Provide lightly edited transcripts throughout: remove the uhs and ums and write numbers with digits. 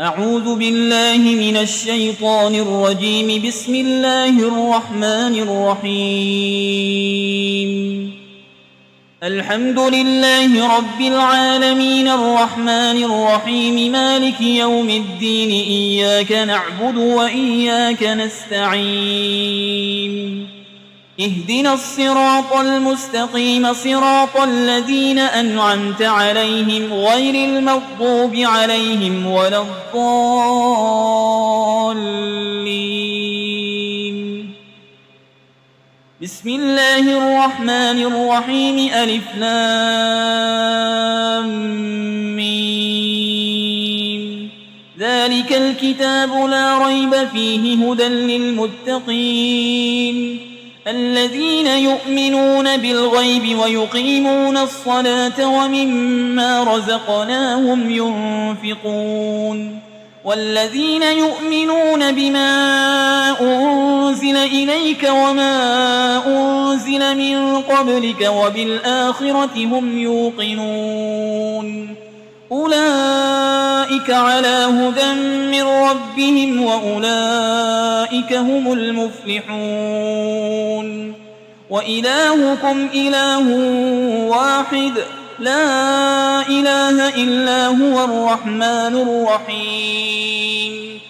أعوذ بالله من الشيطان الرجيم. بسم الله الرحمن الرحيم. الحمد لله رب العالمين الرحمن الرحيم مالك يوم الدين. إياك نعبد وإياك نستعين. اهدنا الصراط المستقيم صراط الذين أنعمت عليهم غير المغضوب عليهم ولا الضالين. بسم الله الرحمن الرحيم. ألف لام ميم. ذلك الكتاب لا ريب فيه هدى للمتقين الذين يؤمنون بالغيب ويقيمون الصلاة ومما رزقناهم ينفقون والذين يؤمنون بما أنزل إليك وما أنزل من قبلك وبالآخرة هم يوقنون أولئك على هدى من ربهم وأولئك هم المفلحون. وإلهكم إله واحد لا إله إلا هو الرحمن الرحيم.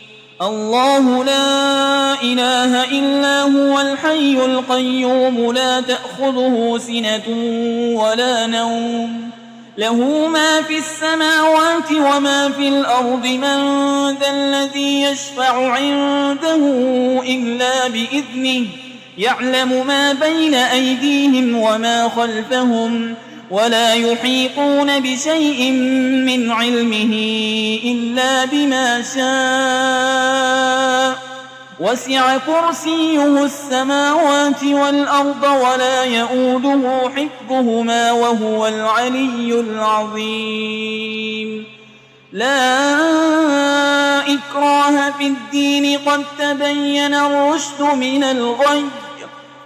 الله لا إله إلا هو الحي القيوم لا تأخذه سنة ولا نوم له ما في السماوات وما في الأرض. من ذا الذي يشفع عنده إلا بإذنه يعلم ما بين أيديهم وما خلفهم ولا يحيطون بشيء من علمه إلا بما شاء. وسع كرسيه السماوات والأرض ولا يؤوده حفظهما وهو العلي العظيم. لا إكراه في الدين قد تبين الرشد من الغي.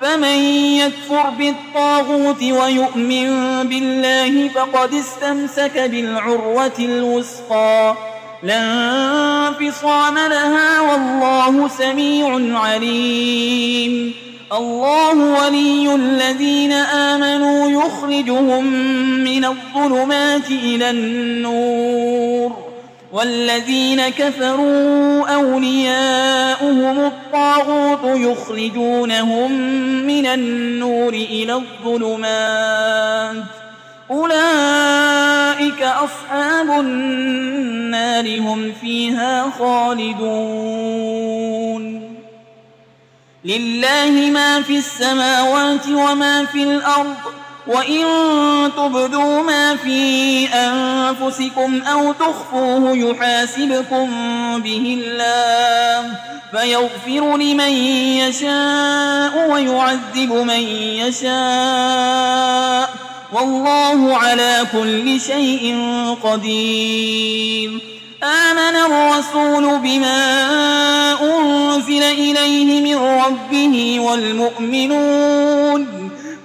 فمن يكفر بالطاغوت ويؤمن بالله فقد استمسك بالعروة الوثقى لا انفصام لها والله سميع عليم. الله ولي الذين آمنوا يخرجهم من الظلمات إلى النور والذين كفروا أولياؤهم الطاغوت يخرجونهم من النور إلى الظلمات أولئك أصحاب النار هم فيها خالدون. لله ما في السماوات وما في الأرض وإن تبدوا ما في أنفسكم أو تخفوه يحاسبكم به الله فيغفر لمن يشاء ويعذب من يشاء والله على كل شيء قدير. آمن الرسول بما أنزل إليه من ربه والمؤمنون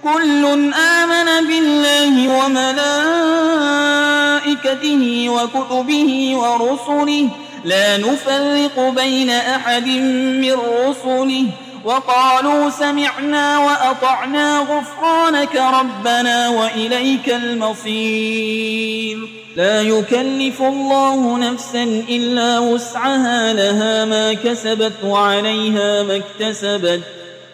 كل آمن بالله وملائكته وكتبه ورسله لا نفرق بين أحد من رسله وقالوا سمعنا وأطعنا غفرانك ربنا وإليك المصير. لا يكلف الله نفسا إلا وسعها لها ما كسبت وعليها ما اكتسبت.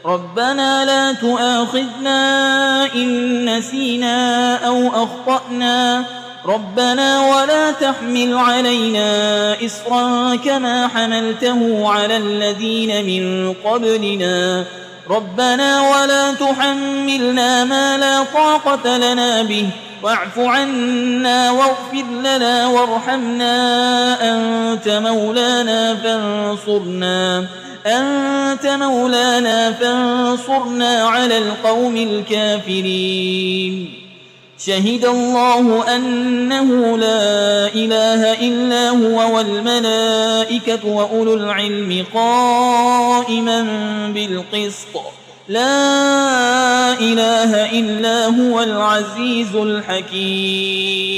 ربنا لا تؤاخذنا إن نسينا أو أخطأنا ربنا ولا تحمل علينا إصرا كما حملته على الذين من قبلنا ربنا ولا تحملنا ما لا طاقة لنا به واعف عنا واغفر لنا وارحمنا أنت مولانا فانصرنا على القوم الكافرين. شهد الله أنه لا إله إلا هو والملائكة وأولو العلم قائما بالقسط لا إله إلا هو العزيز الحكيم.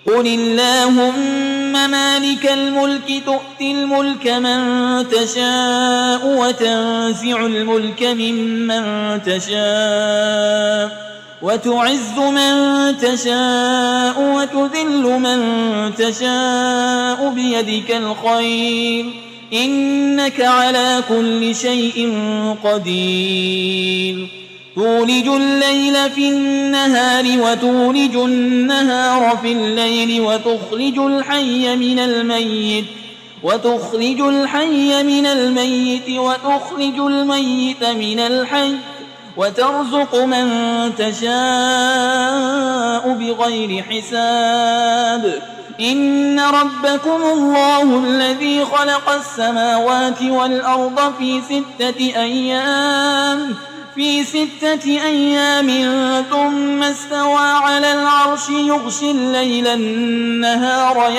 قل اللهم مالك الملك تؤتي الملك من تشاء وتنزع الملك ممن تشاء وتعز من تشاء وتذل من تشاء بيدك الخير إنك على كل شيء قدير تولج الليل في النهار وتولج النهار في الليل وتخرج الحي من الميت وتخرج الميت من الحي وترزق من تشاء بغير حساب إن ربكم الله الذي خلق السماوات والأرض في 6 أيام ثم استوى على العرش يغشي الليل النهار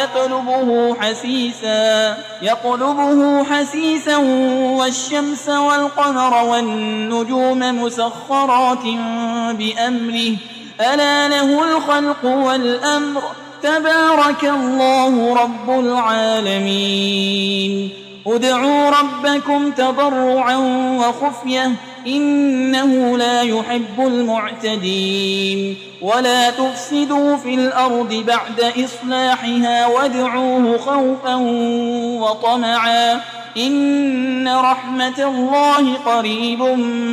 يطلبه حسيسا والشمس والقمر والنجوم مسخرات بأمره ألا له الخلق والأمر تبارك الله رب العالمين ادعوا ربكم تضرعا وخفية إنه لا يحب المعتدين ولا تفسدوا في الأرض بعد إصلاحها وادعوه خوفا وطمعا إن رحمة الله قريب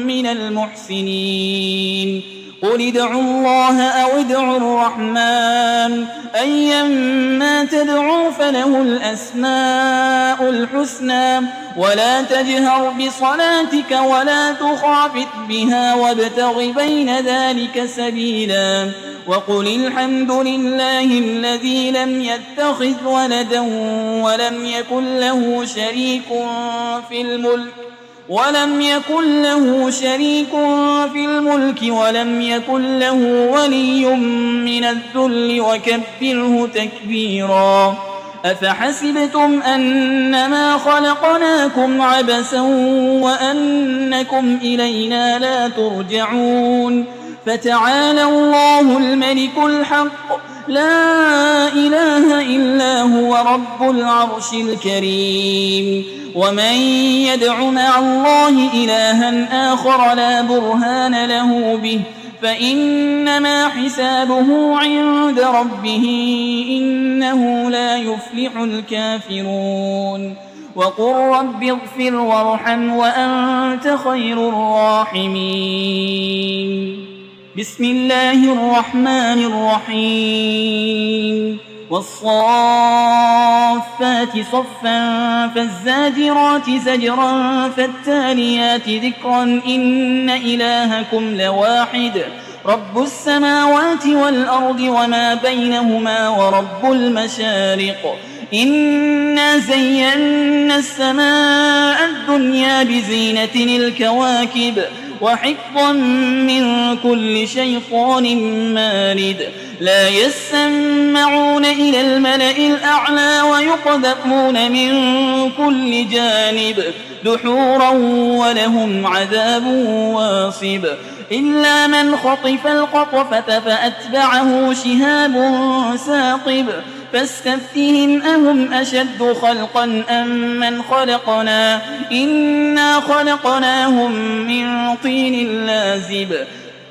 من المحسنين قل ادعوا الله أو ادعوا الرحمن أيما تدعوا فله الأسماء الحسنى ولا تجهر بصلاتك ولا تخافت بها وابتغ بين ذلك سبيلا وقل الحمد لله الذي لم يتخذ ولدا ولم يكن له شريك في الملك ولم يكن له ولي من الذل وكبره تكبيرا أفحسبتم أنما خلقناكم عبثا وأنكم إلينا لا ترجعون فتعالى الله الملك الحق لا إله إلا هو رب العرش الكريم ومن يدع مع الله إلها آخر لا برهان له به فإنما حسابه عند ربه إنه لا يفلح الكافرون وقل رب اغفر وارحم وأنت خير الراحمين بسم الله الرحمن الرحيم والصافات صفا فالزاجرات زجرا فالتاليات ذكرا إن إلهكم لواحد رب السماوات والأرض وما بينهما ورب المشارق إنا زينا السماء الدنيا بزينة الكواكب وحفظا من كل شيطان مارد لا يسمعون إلى الملأ الأعلى ويقذفون من كل جانب دحورا ولهم عذاب واصب إلا من خطف الخطفة فأتبعه شهاب ثاقب فاستفتهم أهم أشد خلقا أم من خلقنا إنا خلقناهم من طين لازب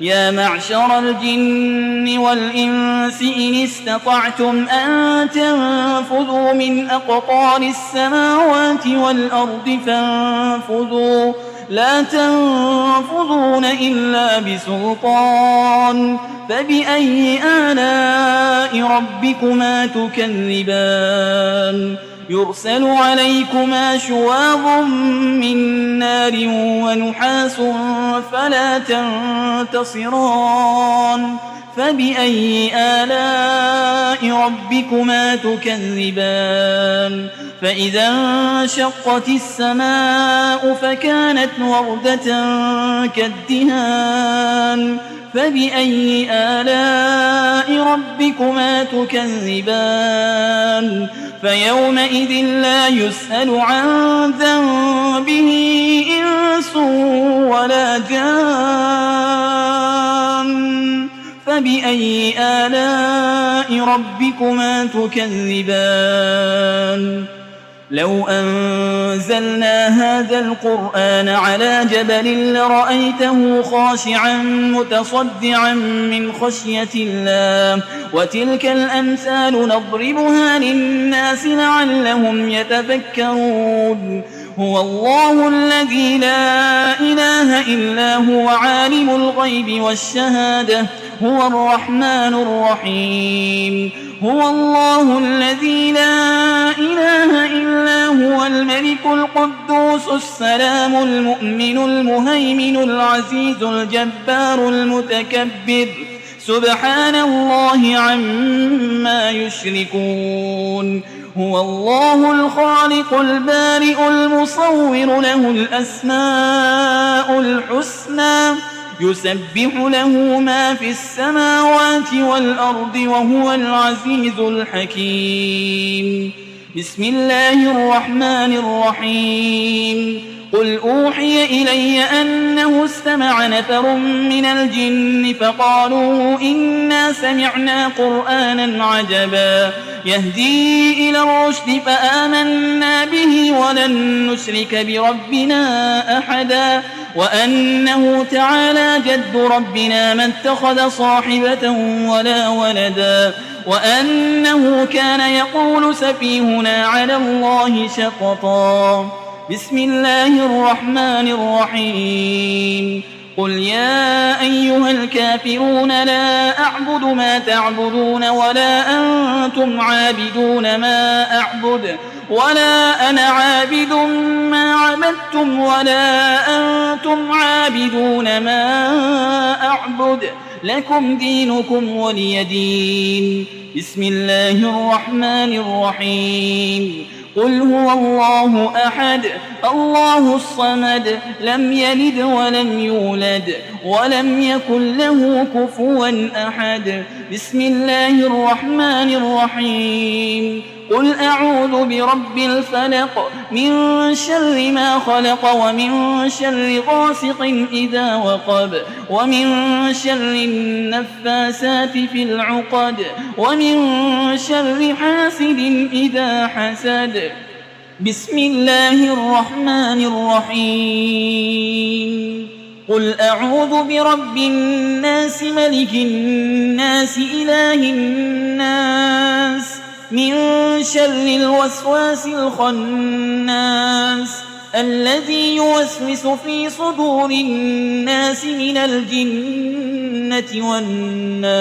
يا معشر الجن والإنس إن استطعتم أن تنفذوا من أقطار السماوات والأرض فانفذوا لا تنفذون إلا بسلطان فبأي آلاء ربكما تكذبان يرسل عليكما شواظ من نار ونحاس فلا تنتصران فبأي آلاء ربكما تكذبان فإذا انشقت السماء فكانت وردة كالدهان فبأي آلاء ربكما تكذبان فيومئذ لا يسأل عن ذنبه إنس ولا جان فبأي آلاء ربكما تكذبان لو أنزلنا هذا القرآن على جبل لرأيته خاشعا متصدعا من خشية الله وتلك الأمثال نضربها للناس لعلهم يتفكرون هو الله الذي لا إله إلا هو عالم الغيب والشهادة هو الرحمن الرحيم هو الله الذي لا إله إلا هو الملك القدوس السلام المؤمن المهيمن العزيز الجبار المتكبر سبحان الله عما يشركون هو الله الخالق البارئ المصور له الأسماء الحسنى يسبح له ما في السماوات والأرض وهو العزيز الحكيم بسم الله الرحمن الرحيم قل أوحي إلي أنه استمع نفر من الجن فقالوا إنا سمعنا قرآنا عجبا يهدي إلى الرشد فآمنا به ولن نشرك بربنا أحدا وأنه تعالى جد ربنا ما اتخذ صاحبة ولا ولدا وأنه كان يقول سفيهنا على الله شططا بسم الله الرحمن الرحيم قل يا أيها الكافرون لا أعبد ما تعبدون ولا أنتم عابدون ما أعبد ولا أنا عابد ما عبدتم ولا أنتم عابدون ما أعبد لكم دينكم ولي دين بسم الله الرحمن الرحيم قل هو الله أحد الله الصمد لم يلد ولم يولد ولم يكن له كفوا أحد بسم الله الرحمن الرحيم قل أعوذ برب الفلق من شر ما خلق ومن شر غاسق إذا وقب ومن شر النفاسات في العقد ومن شر حاسد إذا حسد بسم الله الرحمن الرحيم قل أعوذ برب الناس ملك الناس إله الناس من شر الوسواس الخناس الذي يوسوس في صدور الناس من الجنة والناس